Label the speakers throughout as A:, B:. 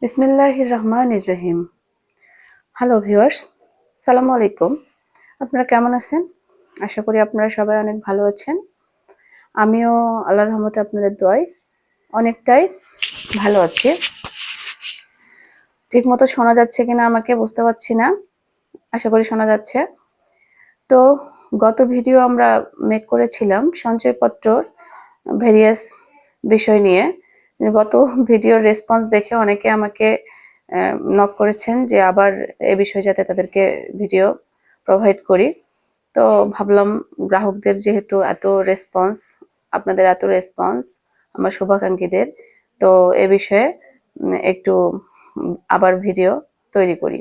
A: বিসমিল্লাহির রহমানির রহিম। Hello viewers, সালামু আলাইকুম। আপনারা কেমন আছেন? আশা করি আপনারা সবাই অনেক ভালো আছেন। আমিও আল্লাহর রহমতে আপনাদের দোয়ায় অনেকটাই ভালো আছি। ঠিক মতো শোনা যাচ্ছে কিনা আমাকে বুঝতে পারছি না, আশা করি শোনা যাচ্ছে। তো গত ভিডিও আমরা মেক করেছিলাম সঞ্চয়পত্র ভেরিয়াস বিষয় নিয়ে। গত ভিডিওর রেসপন্স দেখে অনেকে আমাকে নক করেছেন যে আবার এ বিষয়ে যাতে তাদেরকে ভিডিও প্রোভাইড করি। তো ভাবলাম গ্রাহকদের যেহেতু এত রেসপন্স, আপনাদের এত রেসপন্স আমার শুভাকাঙ্ক্ষীদের, তো এ বিষয়ে একটু আবার ভিডিও তৈরি করি।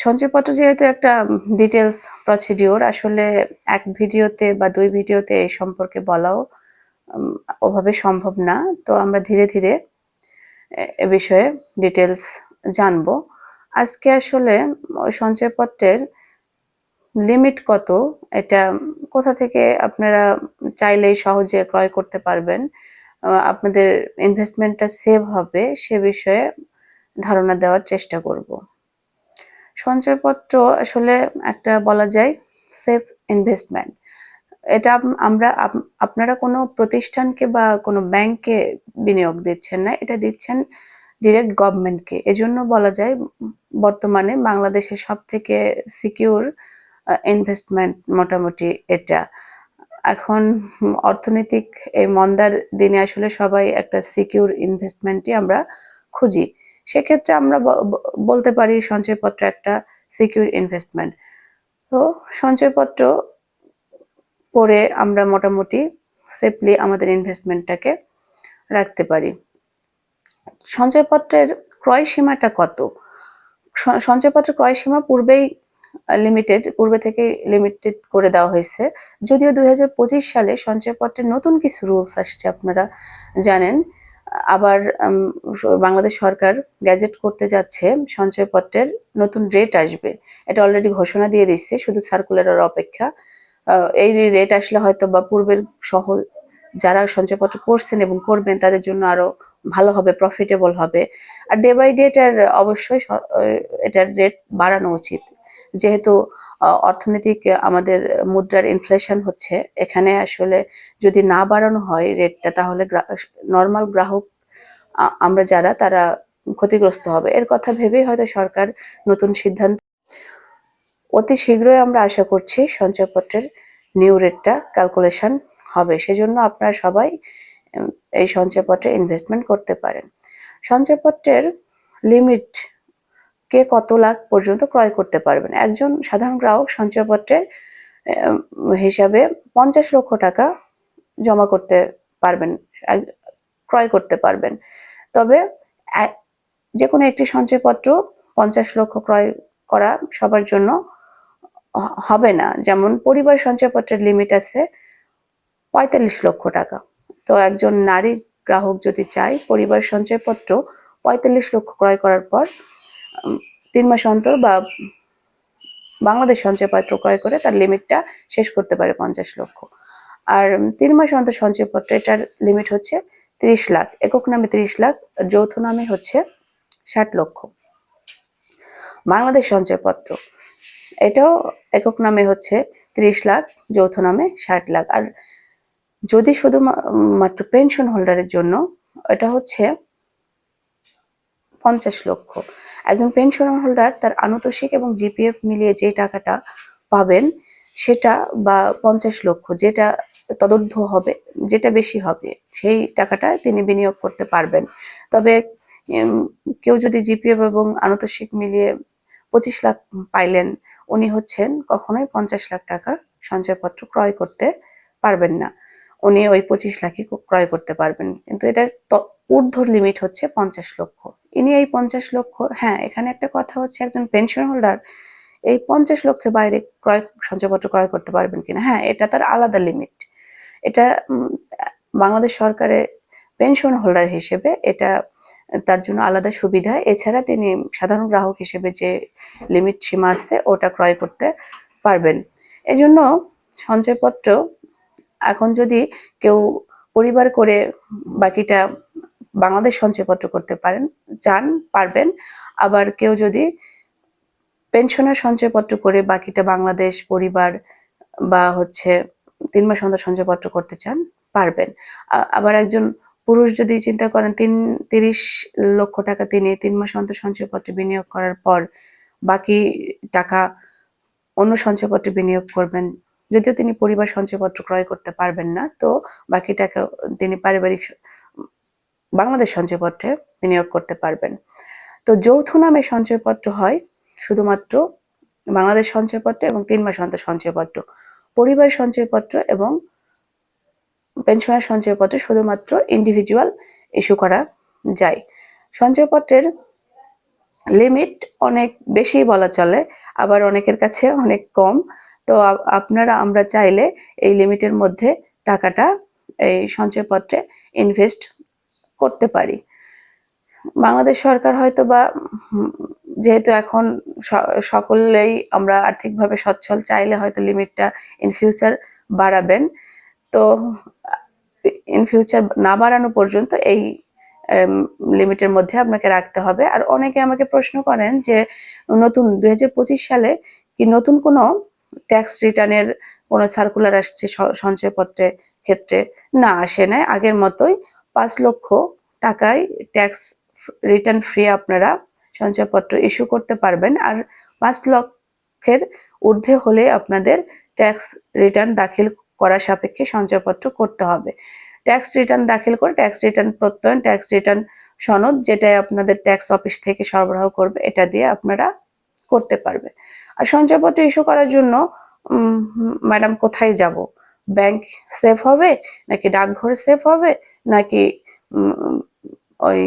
A: সঞ্চয়পত্র যেহেতু একটা ডিটেলস প্রসিডিওর, আসলে এক ভিডিওতে বা দুই ভিডিওতে এই সম্পর্কে বলাও ওভাবে সম্ভব না। তো আমরা ধীরে ধীরে এ বিষয়ে ডিটেলস জানবো। আজকে আসলে সঞ্চয়পত্রের লিমিট কত, এটা কোথা থেকে আপনারা চাইলেই সহজে ক্রয় করতে পারবেন, আপনাদের ইনভেস্টমেন্টটা সেভ হবে সে বিষয়ে ধারণা দেওয়ার চেষ্টা করব। সঞ্চয়পত্র আসলে একটা বলা যায় সেফ ইনভেস্টমেন্ট। এটা আমরা আপনারা কোনো প্রতিষ্ঠানকে বা কোনো ব্যাংকে বিনিয়োগ দিচ্ছেন না, এটা দিচ্ছেন ডিরেক্ট গভর্নমেন্টকে। এজন্য বলা যায় বর্তমানে বাংলাদেশের সব থেকে সিকিউর ইনভেস্টমেন্ট মোটামুটি এটা। এখন অর্থনৈতিক এই মন্দার দিনে আসলে সবাই একটা সিকিউর ইনভেস্টমেন্টই আমরা খুঁজি। সেক্ষেত্রে আমরা বলতে পারি সঞ্চয়পত্র একটা সিকিউর ইনভেস্টমেন্ট। তো সঞ্চয়পত্র পরে আমরা মোটামুটি সেফলি আমাদের ইনভেস্টমেন্টটাকে রাখতে পারি। সঞ্চয়পত্রের ক্রয় সীমাটা কত? সঞ্চয়পত্রের ক্রয় সীমা পূর্বে থেকে লিমিটেড করে দেওয়া হয়েছে। যদিও 2025 সালে সঞ্চয়পত্রের নতুন কিছু রুলস আসছে, আপনারা জানেন। আবার বাংলাদেশ সরকার গ্যাজেট করতে যাচ্ছে, সঞ্চয়পত্রের নতুন রেট আসবে। এটা অলরেডি ঘোষণা দিয়ে দিচ্ছে, শুধু সার্কুলারের অপেক্ষা। এই রেট আসলে হয়তো বা পূর্বের সহ যারা সঞ্চয়পত্র করছেন এবং করবেন তাদের জন্য আরো ভালো হবে, প্রফিটেবল হবে। আর ডে বাই ডে অবশ্যই এটার রেট বাড়ানো উচিত, যেহেতু অর্থনৈতিক আমাদের মুদ্রার ইনফ্লেশন হচ্ছে। এখানে আসলে যদি না বাড়ানো হয় রেটটা, তাহলে নর্মাল গ্রাহক আমরা যারা, তারা ক্ষতিগ্রস্ত হবে। এর কথা ভেবেই হয়তো সরকার নতুন সিদ্ধান্ত। অতি শীঘ্রই আমরা আশা করছি সঞ্চয়পত্রের নিউ রেটটা ক্যালকুলেশন হবে। সেজন্য আপনারা সবাই এই সঞ্চয়পত্রে ইনভেস্টমেন্ট করতে পারেন। সঞ্চয়পত্রের লিমিট কে কত লাখ পর্যন্ত ক্রয় করতে পারবেন? একজন সাধারণ গ্রাহক সঞ্চয়পত্রের হিসাবে 50 লক্ষ টাকা জমা করতে পারবেন, ক্রয় করতে পারবেন। তবে যে কোনো একটি সঞ্চয়পত্র 50 লক্ষ ক্রয় করা সবার জন্য হবে না। যেমন পরিবার সঞ্চয়পত্রের লিমিট আছে 45 লক্ষ টাকা। তো একজন নারী গ্রাহক যদি চায় পরিবার সঞ্চয়পত্র 45 লক্ষ ক্রয় করার পর 3 মাস অন্তর বা বাংলাদেশ সঞ্চয়পত্র ক্রয় করে তার লিমিটটা শেষ করতে পারে 50 লক্ষ। আর 3 মাস অন্তর সঞ্চয়পত্র, এটার লিমিট হচ্ছে 30 লাখ। একক নামে 30 লাখ, যৌথ নামে হচ্ছে 60 লক্ষ। বাংলাদেশ সঞ্চয়পত্র এটাও একক নামে হচ্ছে 30 লাখ, যৌথ নামে 60 লাখ। আর যদি শুধুমাত্র পেনশন হোল্ডারের জন্য, এটা হচ্ছে 50 লক্ষ। একজন পেনশন হোল্ডার তার আনুতোষিক এবং জিপিএফ মিলিয়ে যে টাকাটা পাবেন সেটা, বা 50 লক্ষ, যেটা তদূর্ধ্ব হবে, যেটা বেশি হবে, সেই টাকাটা তিনি বিনিয়োগ করতে পারবেন। তবে কেউ যদি জিপিএফ এবং আনুতোষিক মিলিয়ে 25 লাখ পাইলেন, উনি হচ্ছেন কখনোই 50 লাখ টাকা সঞ্চয়পত্র ক্রয় করতে পারবেন না। উনি ওই 25 লাখই ক্রয় করতে পারবেন, কিন্তু এটার ঊর্ধ্ব লিমিট হচ্ছে 50 লক্ষ। ইনি এই 50 লক্ষ, হ্যাঁ এখানে একটা কথা হচ্ছে, একজন পেনশন হোল্ডার এই 50 লক্ষের বাইরে সঞ্চয়পত্র ক্রয় করতে পারবেন কিনা, হ্যাঁ এটা তার আলাদা লিমিট। এটা বাংলাদেশ সরকারের পেনশন হোল্ডার হিসেবে এটা তার জন্য আলাদা সুবিধা। এছাড়া তিনি সাধারণ গ্রাহক হিসেবে যে লিমিট সীমা আছে ওটা ক্রয় করতে পারবেন। এজন্য সঞ্চয়পত্র এখন যদি কেউ পরিবার করে বাকিটা বাংলাদেশ সঞ্চয়পত্র করতে চান পারবেন। আবার কেউ যদি পেনশনের সঞ্চয়পত্র করে বাকিটা বাংলাদেশ পরিবার বা 3 মাস অন্তর সঞ্চয়পত্র করতে চান পারবেন। আবার একজন পুরুষ যদি চিন্তা করেন 30 লক্ষ টাকা তিনি 3 মাস অন্তর সঞ্চয়পত্রে বিনিয়োগ করার পর বাকি টাকা অন্য সঞ্চয়পত্রে বিনিয়োগ করবেন, যদিও তিনি পরিবার সঞ্চয়পত্র ক্রয় করতে পারবেন না, তো বাকি টাকা তিনি পারিবারিক বাংলাদেশ সঞ্চয়পত্রে বিনিয়োগ করতে পারবেন। তো যৌথ নামে সঞ্চয়পত্র হয় শুধুমাত্র বাংলাদেশ সঞ্চয়পত্র এবং 3 মাস অন্তর সঞ্চয়পত্র। পরিবার সঞ্চয়পত্র এবং পেনশনের সঞ্চয়পত্র শুধুমাত্র ইন্ডিভিজুয়াল ইস্যু করা যায়। সঞ্চয়পত্রের লিমিট অনেক বেশি বলা চলে, আবার অনেকের কাছে অনেক কম। তো আমরা চাইলে এই লিমিটের মধ্যে টাকাটা এই সঞ্চয়পত্রে ইনভেস্ট করতে পারি। বাংলাদেশ সরকার হয়তো বা যেহেতু এখন সকলেই আমরা আর্থিকভাবে সচ্ছল, চাইলে হয়তো লিমিটটা ইন ফিউচার বাড়াবেন। তো ইন ফিউচার না বাড়ানো পর্যন্ত এই লিমিটের মধ্যে আপনাকে রাখতে হবে। আর অনেকে আমাকে প্রশ্ন করেন যে নতুন 2025 সালে কি নতুন কোনো ট্যাক্স রিটার্নের কোনো সার্কুলার আসছে সঞ্চয়পত্রের ক্ষেত্রে? না, আসে নাই। আগের মতোই 5 লক্ষ টাকায় ট্যাক্স রিটার্ন ফ্রি আপনারা সঞ্চয়পত্র ইস্যু করতে পারবেন। আর 5 লক্ষের ঊর্ধ্বে হলে আপনাদের ট্যাক্স রিটার্ন দাখিল করা সাপেক্ষে সঞ্চয়পত্র করতে হবে। ট্যাক্স রিটার্ন দাখিল করে ট্যাক্স রিটার্ন প্রত্যয়ন, ট্যাক্স রিটার্ন সনদ, যেটা আপনাদের ট্যাক্স অফিস থেকে সরবরাহ করবে, এটা দিয়ে আপনারা করতে পারবে। আর সঞ্চয়পত্র ইস্যু করার জন্য ম্যাডাম কোথায় যাব? ব্যাংক সেফ হবে নাকি ডাকঘর সেফ হবে নাকি ওই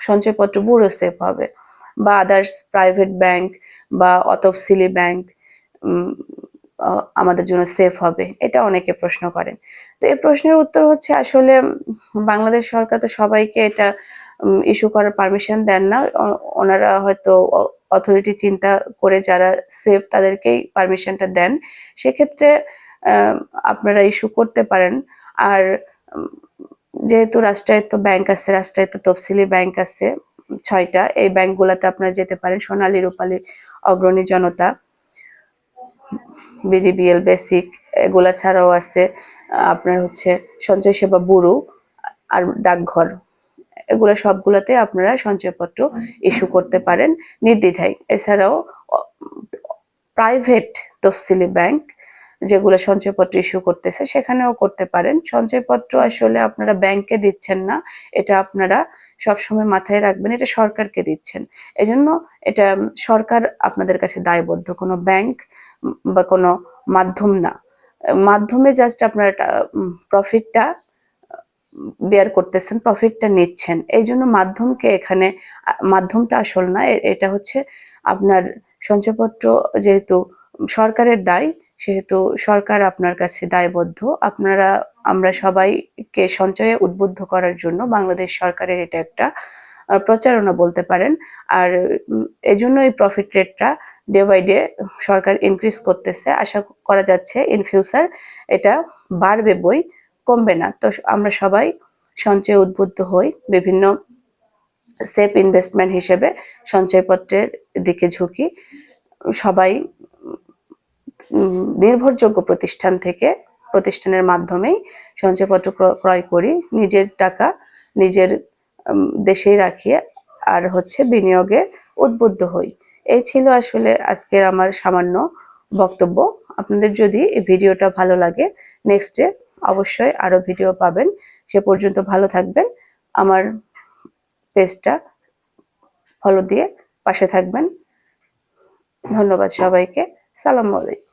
A: সঞ্চয়পত্র ব্যুরো সেফ হবে বা আদার্স প্রাইভেট ব্যাংক বা অতফসিলি ব্যাংক আমাদের জন্য সেফ হবে? এটা অনেকে প্রশ্ন করেন। তো এই প্রশ্নের উত্তর হচ্ছে আসলে বাংলাদেশ সরকার তো সবাইকে এটা ইস্যু করার পারমিশন দেন না। ওনারা হয়তো অথরিটি চিন্তা করে যারা সেফ তাদেরকেই পারমিশনটা দেন। সেক্ষেত্রে আপনারা ইস্যু করতে পারেন। আর যেহেতু রাষ্ট্রায়ত্ত ব্যাংক আছে, রাষ্ট্রায়ত্ত তফসিলি ব্যাংক আছে 6টা, এই ব্যাংকগুলোতে আপনারা যেতে পারেন। সোনালী, রূপালী, অগ্রণী, জনতা, বিডিবিএল, বেসিক, এগুলা ছাড়াও আছে আপনার সঞ্চয় সেবা ব্যুরো আর ডাকঘর। এগুলো সবগুলোতে আপনারা সঞ্চয়পত্র ইস্যু করতে পারেন নির্দ্বিধায়। এছাড়াও প্রাইভেট তফসিলি ব্যাংক যেগুলো সঞ্চয়পত্র ইস্যু করতেছে সেখানেও করতে পারেন। সঞ্চয়পত্র আসলে আপনারা ব্যাংকে দিচ্ছেন না, এটা আপনারা সবসময় মাথায় রাখবেন, এটা সরকারকে দিচ্ছেন। এজন্য এটা সরকার আপনাদের কাছে দায়বদ্ধ, কোনো ব্যাংক বা কোনো মাধ্যম না। মাধ্যমে জাস্ট আপনারা প্রফিটটা বেয়ার করতেছেন, প্রফিটটা নিচ্ছেন। এই জন্য মাধ্যমটা আসল না। এটা আপনার সঞ্চয়পত্র যেহেতু সরকারের দায়, সেহেতু সরকার আপনার কাছে দায়বদ্ধ। আমরা সবাইকে সঞ্চয়ে উদ্বুদ্ধ করার জন্য বাংলাদেশ সরকারের এটা একটা প্রচারণা বলতে পারেন। আর এজন্য এই প্রফিট রেটটা ডে বাই ডে সরকার ইনক্রিজ করতেছে। আশা করা যাচ্ছে ইন ফিউচার এটা বাড়বে, কমবে না। তো আমরা সবাই সঞ্চয়ে উদ্বুদ্ধ হই, বিভিন্ন সেফ ইনভেস্টমেন্ট হিসেবে সঞ্চয়পত্রের দিকে ঝুঁকি। সবাই নির্ভরযোগ্য প্রতিষ্ঠানের মাধ্যমেই সঞ্চয়পত্র ক্রয় করি, নিজের টাকা নিজের দেশেই রাখি, আর বিনিয়োগে উদ্বুদ্ধ হই। এই ছিল আসলে আজকের আমার সামান্য বক্তব্য। আপনাদের যদি এই ভিডিওটা ভালো লাগে, নেক্সটে অবশ্যই আরো ভিডিও পাবেন। সে পর্যন্ত ভালো থাকবেন। আমার পেজটা ফলো দিয়ে পাশে থাকবেন। ধন্যবাদ সবাইকে। সালাম আলাইকুম।